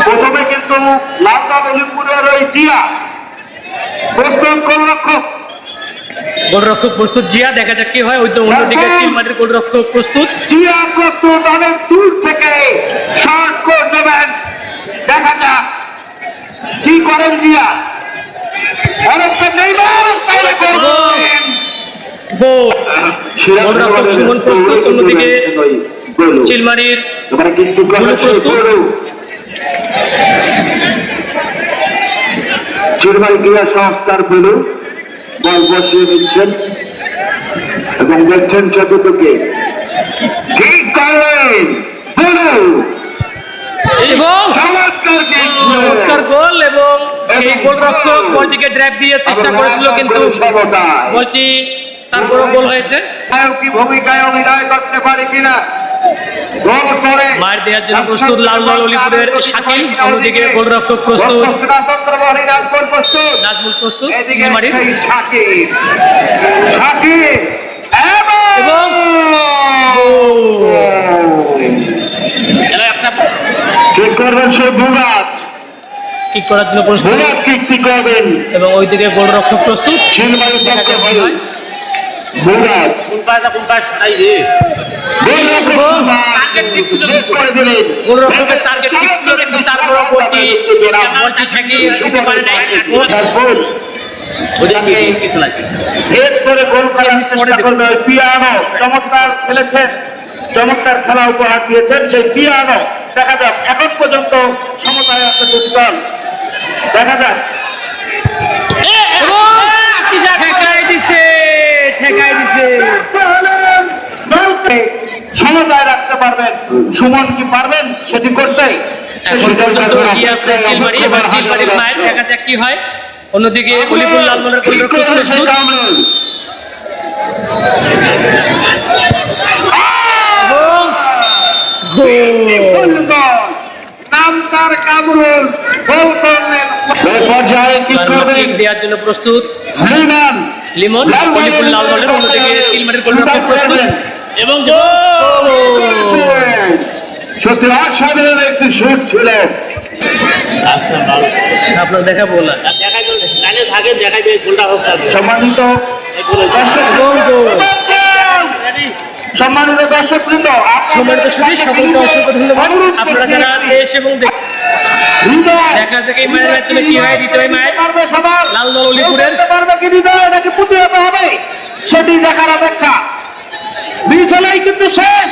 প্রথমে কিন্তু লালদল অলিপুরের ওই জিয়া প্রস্তুত গোলরক্ষক প্রস্তুত জিয়া, দেখা যাক কি হয়। ওই তো অন্যদিকে চিলমারির গোলরক্ষক প্রস্তুত, জিয়া প্রস্তুত, অনেক দূর থেকে শর্ট কোট নেবেন, দেখা যাক কি করেন জিয়া। অনেকটা নেইমার স্টাইলে করবেন গোলরক্ষক সুমন প্রস্তুত, অন্যদিকে চিলমারির কিন্তু প্রস্তুত। চিলমারি ক্রীড়া সংস্থার বেলু বল বসিয়ে দিচ্ছেন এবং দেখছেন চতুর্থকে কি করেন বেলু এবং চমৎকার গোল। এবং সেই গোলরক্ষক বলটিকে ড্রাইভ দিয়ে চেষ্টা করেছিল, কিন্তু বলটি তারপরও গোল হয়েছে। কি ভূমিকায় অভিনয় করতে পারে কিনা, গোল করে মার দেওয়ার জন্য প্রস্তুত লালদল অলিপুরের শাকিল, অন্যদিকে গোলরক্ষক প্রস্তুত নাজমুল প্রস্তুত, চিলমারির এবং ঠিক করবেন সে বুগাত, কিক করার জন্য প্রস্তুত কি করবেন এবং ওইদিকে গোলরক্ষক প্রস্তুত। চিলমারির পক্ষে হয় বুগাত গোলরক্ষকের টার্গেট ঠিক ছিল, কিন্তু তারপরও বলটি ঠেকিয়ে দিতে পারে নাই। পিয়ানো চমৎকার খেলেছেন, চমৎকার খেলা উপহার দিয়েছেন সেই পিয়ানো। দেখা যাক, এখন পর্যন্ত সমতায় আছে দুটি দল, দেখা যাক সমতায় রাখতে পারবেন, সুমন কি পারবেন সেটি করতে। চিলমারি এবং চিলমারির মায়ের, দেখা যাক কি হয়। অন্যদিকে অলিপুর লালমনের গোলরক্ষক প্রস্তুত দেওয়ার জন্য প্রস্তুত লিমন, অলিপুর লালমনের, অন্যদিকে চিলমারির গোলরক্ষক প্রস্তুত এবং সত্যি অসাধারণ একটি শুট ছিল। আপনার দেখাবো না, সম্মানিত সম্মানিত দর্শকবৃন্দ, সম্মানিত সুধী, সকলকে অসংখ্য ধন্যবাদ। আপনারা যারা দেশ এবং দেখা যাক এই মায়ের মাধ্যমে কি হয়। দ্বিতীয় মায়ের লালদল অলিপুরের পারবে কি হৃদয় নাকি পুঁতে হবে সেটি দেখার অপেক্ষা। বিছানায় কিন্তু শেষ।